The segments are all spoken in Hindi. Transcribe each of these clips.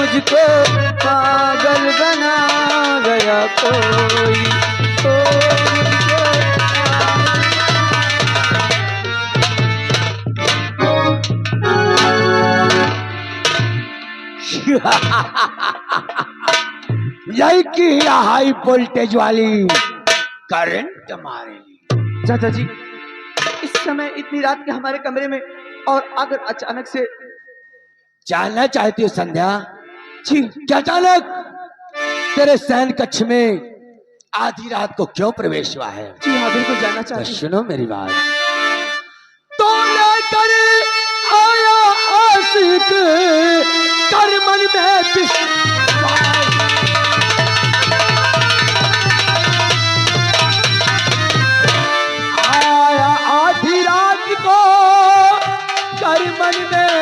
मुझको पागल बना गया कोई, ओ मुझको यही की हाई वोल्टेज वाली करंट मारेगी। चाचा जी, इस समय इतनी रात के हमारे कमरे में और अगर अचानक से जानना चाहती हो संध्या जी क्या अचानक तेरे शयन कक्ष में आधी रात को क्यों प्रवेश हुआ है? जी हाँ बिल्कुल जानना तो चाहती हूँ। सुनो मेरी बात। तो लेकर आया आशिक कर मन में विश्वास, आया आधी रात को कर मन में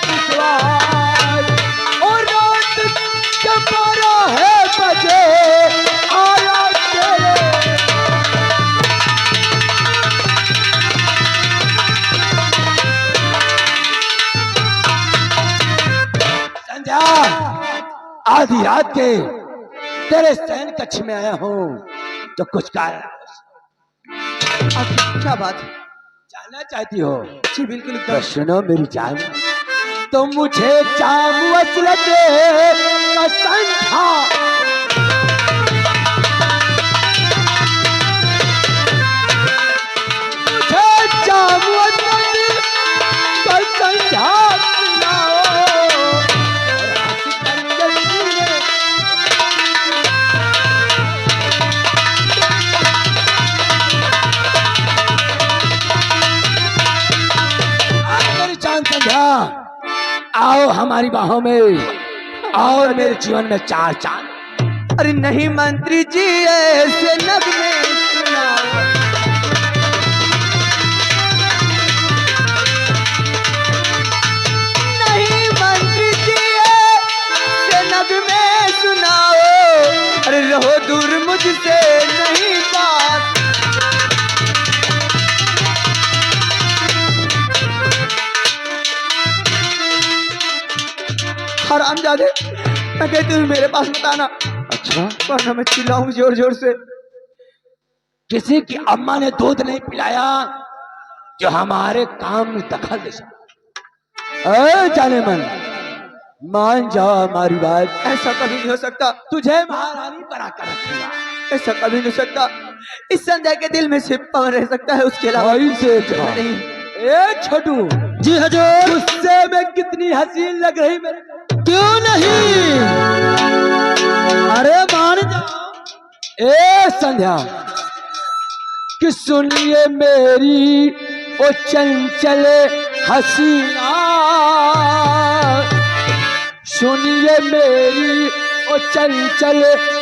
विश्वास, और रात के 12 बजे आया तेरे संध्या। आधी रात के तेरे शयन कक्ष में आया हूँ तो कुछ कारण आप क्या बात है? जानना चाहती हो? जी बिल्कुल तो एकदम। सुनो मेरी जान, तो मुझे जाम वसलत का संध्या, मुझे जाम वसलत का संध्या सुनाओ, और हंस कर जल्दी मेरी चांद संध्या आओ हमारी बाहों में, और मेरे जीवन में 4 चांद। अरे नहीं मंत्री जी ऐसे नगमे सुनाओ, नहीं मंत्री जी ऐसे नगमे सुनाओ, अरे रहो दूर मुझसे नहीं बात। हरामजादे, मैं कहती हूँ मेरे पास बताना, अच्छा, वरना मैं चिल्लाऊं जोर जोर से। किसी की अम्मा ने दूध नहीं पिलाया जो हमारे काम में दखल दे सके। जाने मन मान जाओ हमारी बात, ऐसा कभी नहीं हो सकता, तुझे महारानी बना कर रखूंगा। ऐसा कभी नहीं हो सकता। इस संध्या के दिल में सिर्फ पवन रह सकता है, उसके अलावा से नहीं। ए छोटू, जी हजूर। गुस्से में कितनी हसीन लग रही मेरे, क्यों नहीं, अरे मान जाओ। ए संध्या कि सुनिए मेरी ओ चंचल हसीना, सुनिए मेरी ओ चंचल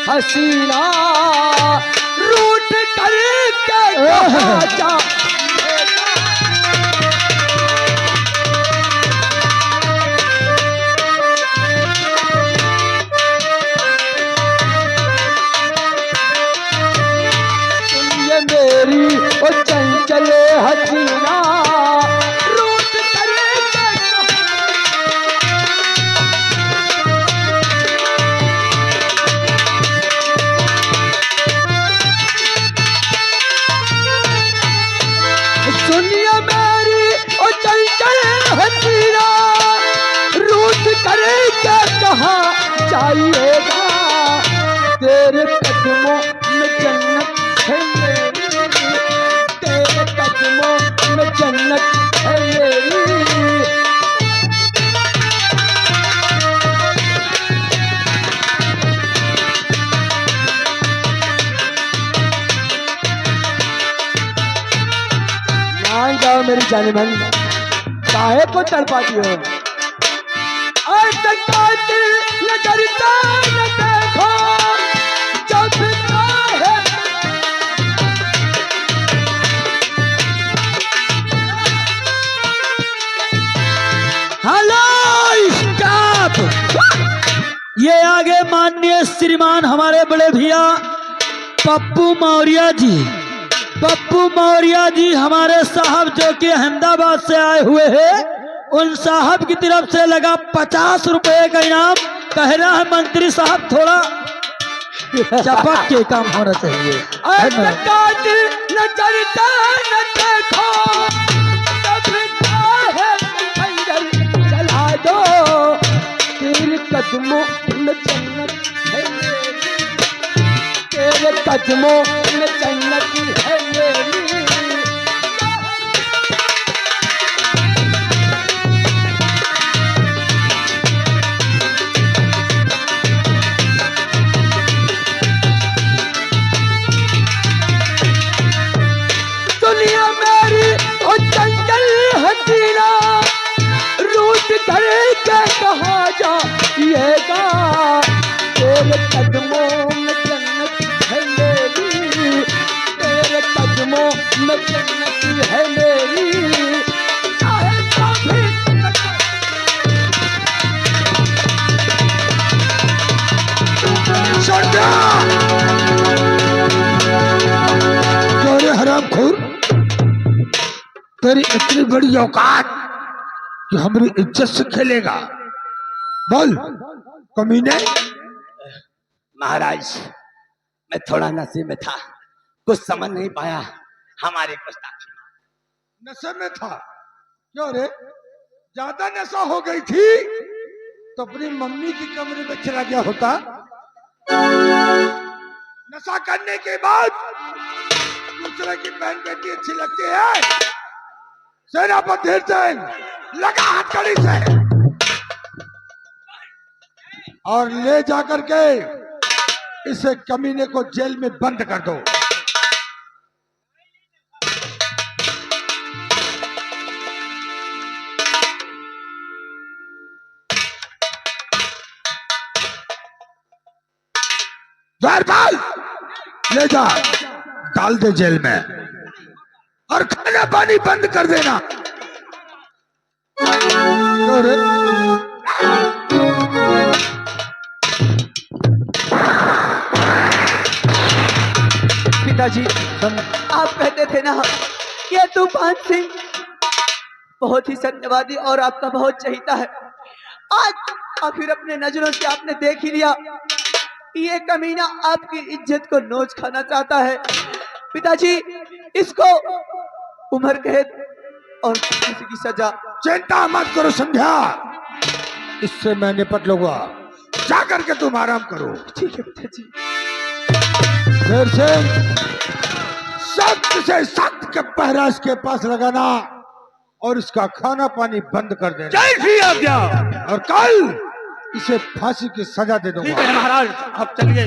हसीना, रूठ कर के कहा जा मेरी ओ चंचल हसीना, रूठ करे सुनिए मेरी ओ चंचल हसीना, रूठ करे क्या कहा चाहिएगा, तेरे कदमों में जन्नत है मेरी, तेरे कदमों में जन्नत है मेरी। मान जाओ मेरी जाने मन, काहे को तड़पाती हो? नजरता न देखो जब काहे, हेलो स्टाफ, ये आगे माननीय श्रीमान हमारे बड़े भैया पप्पू मौर्य जी, पप्पू मौर्य जी हमारे साहब जो कि अहमदाबाद से आए हुए हैं, उन साहब की तरफ से लगा 50 रुपए का इनाम कह रहा है मंत्री साहब थोड़ा चपक के काम होना चाहिए। न चलता न देखो, चला दो, तेरे कदमों में जन्नत है मेरी, तेरे कदमों में जन्नत है मेरी। दुनिया मेरी और जंगल हसीना, रूठ कर के कहा जाएगा, तेरे कदमों में जन्नत है मेरी, तेरे कदमों में जन्नत है मेरी। चाहे तो भी हरामखोर, तेरी इतनी बड़ी औकात कि हमारी इज्जत से खेलेगा। बोल कमीने। महाराज, मैं थोड़ा नशे में था, कुछ समझ नहीं पाया हमारे गुस्ताखी। नशे में था? क्यों रे, ज्यादा नशा हो गई थी तो अपनी मम्मी की कमरे में चला गया होता। नशा करने के बाद दूसरे की बहन बेटी अच्छी लगती है। सेनापति धीरसेन, लगा हथकड़ी से और ले जाकर के इसे कमीने को जेल में बंद कर दो। द्वारपाल, ले जा, डाल दे जेल में और खाना पानी बंद कर देना। पिताजी, आप कहते थे ना कि तूफान सिंह बहुत ही सत्यवादी और आपका बहुत चहीता है। आज आखिर अपने नजरों से आपने देख ही लिया, ये कमीना आपकी इज्जत को नोच खाना चाहता है। पिताजी, इसको उम्र कैद और फांसी की सजा। चिंता मत करो संध्या, इससे मैं निपट लूंगा। जाकर के तुम आराम करो। ठीक है पिताजी। फिर से सख्त से सख्त के पहरा इसके पास लगाना और इसका खाना पानी बंद कर देना। जय श्री आज्ञा। और कल इसे फांसी की सजा दे दूंगा। ठीक है महाराज, अब चलिए।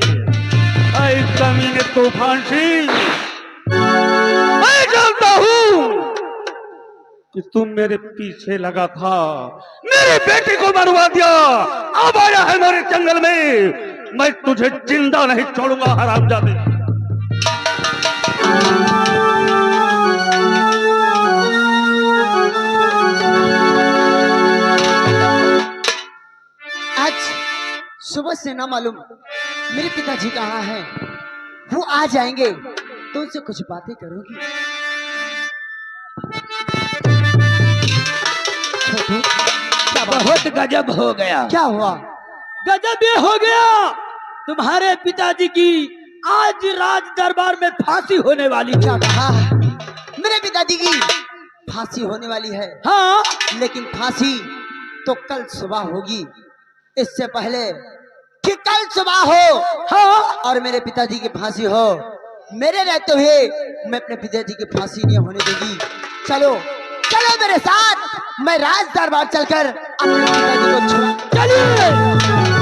कमीने तूफान सिंह, मैं जानता हूँ कि तुम मेरे पीछे लगा था, मेरे बेटे को मरवा दिया, अब आया है मेरे जंगल में, मैं तुझे जिंदा नहीं छोड़ूंगा हरामजादे। आज सुबह से ना मालूम मेरे पिताजी कहाँ हैं। वो आ जाएंगे तो उनसे कुछ बातें करूंगी। छोटू, बहुत गजब हो गया। क्या हुआ? गजब ये हो गया, तुम्हारे पिताजी की आज राज दरबार में फांसी होने वाली है। क्या कहा? मेरे पिताजी की फांसी होने वाली है? हाँ, लेकिन फांसी तो कल सुबह होगी, इससे पहले कि कल सुबह हो हाँ, और मेरे पिताजी की फांसी हो, मेरे रहते हुए मैं अपने पिताजी की फांसी नहीं होने दूंगी। चलो चलो मेरे साथ, मैं राज दरबार चलकर अपने पिताजी को छुड़ा। चलिए।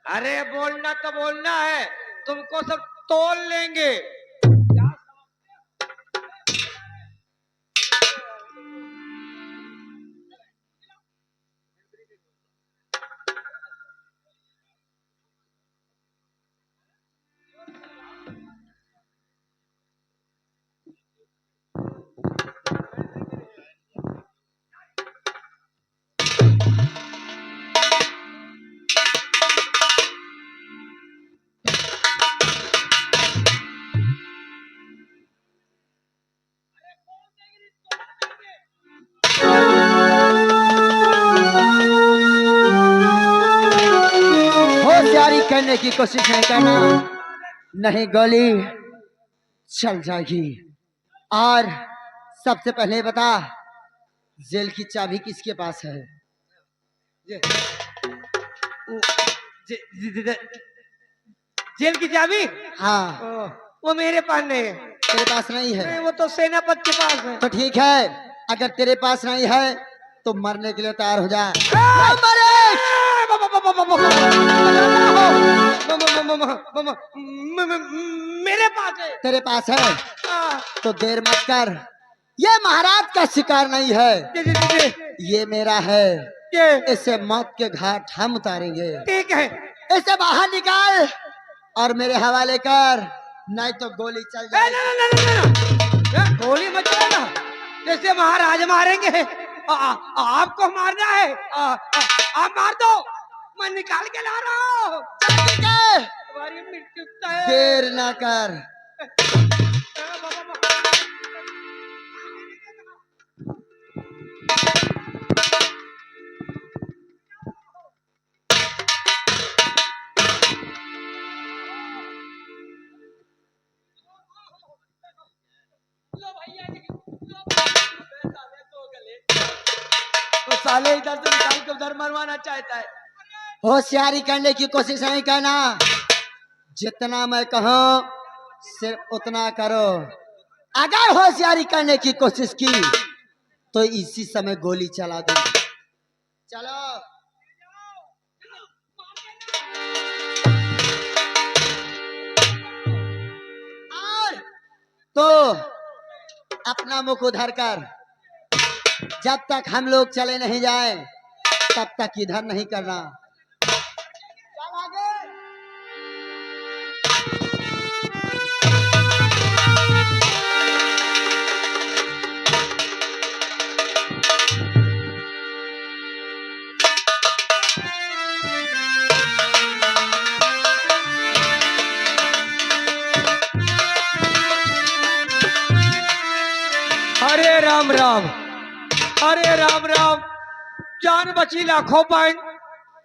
अरे बोलना तो बोलना है, तुमको सब तोल लेंगे। की कोशिश नहीं करना, नहीं गोली चल जाएगी। और सबसे पहले बता, जेल की चाबी किसके पास है? जे- जेल की चाबी? हाँ, वो मेरे पास नहीं है। तेरे पास नहीं है? नहीं, वो तो सेनापति के पास है। तो ठीक है, अगर तेरे पास नहीं है तो मरने के लिए तैयार हो जा। मेरे पास है। तेरे पास है हाँ, तो देर मत कर, ये महाराज का शिकार नहीं है, ये मेरा है। ये इसे मौत के घाट हम उतारेंगे। ठीक है। इसे बाहर निकाल और मेरे हवाले कर, नहीं तो गोली चल ना जाएगी। ना ना ना ना, गोली मत चलाना, जैसे महाराज मारेंगे आपको मारना है। आप मार दो, मैं निकाल के ला रहा हूँ। ठीक है, तुम्हारी मृत्यु तय है। देर ना कर। तो साले इधर से निकाल के उधर मरवाना चाहता है। होशियारी करने की कोशिश नहीं करना, जितना मैं कहूं सिर्फ उतना करो। अगर होशियारी करने की कोशिश की तो इसी समय गोली चला दूंगी। चलो। और तो अपना मुख उधर कर, जब तक हम लोग चले नहीं जाए तब तक इधर नहीं करना। चल आगे। हरे राम राम, हरे राम राम। जान बची लाखों पाइन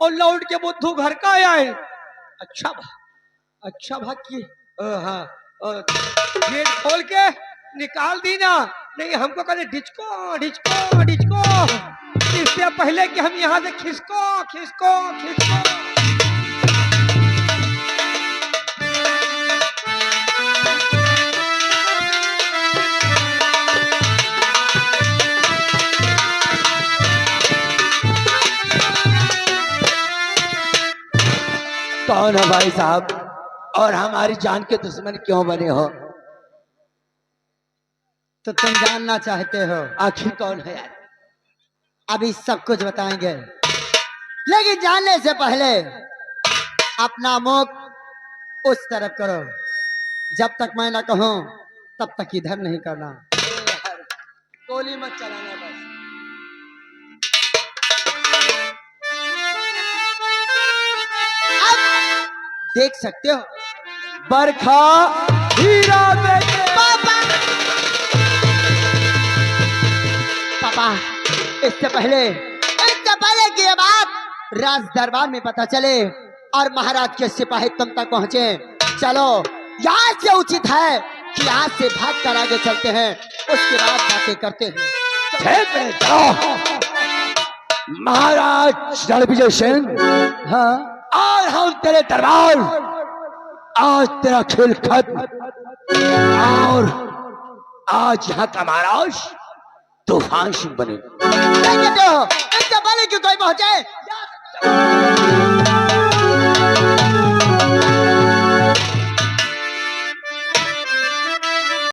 और लौट के बुद्धू घर का आया है। अच्छा भाग की। हाँ, गेट खोल के निकाल दी ना, नहीं हमको कहते डिचको डिचको डिचको, इससे पहले कि हम यहाँ से खिसको खिसको खिसको। कौन है भाई साहब, और हमारी जान के दुश्मन क्यों बने हो? तो तुम जानना चाहते हो? आखिर कौन है यार? अभी सब कुछ बताएंगे, लेकिन जानने से पहले अपना मुख उस तरफ करो। जब तक मैं ना कहूं तब तक इधर नहीं करना। गोली मत चलाना बस। अब देख सकते हो बरखा हीरा बेटे। पापा, पापा, इससे पहले कि ये बात राज दरबार में पता चले और महाराज के सिपाही तुम तक पहुंचे, चलो यहाँ से उचित है कि यहाँ से भाग कर आगे चलते हैं, उसके बाद बातें करते हैं। ठीक है, चलो। महाराज रणविजय सिंह, हाँ, और हम तेरे दरबार, आज तेरा खेल खत्म, और आज यहाँ का महाराज तूफान सिंह बने। इससे पहले कि कोई पहुंचे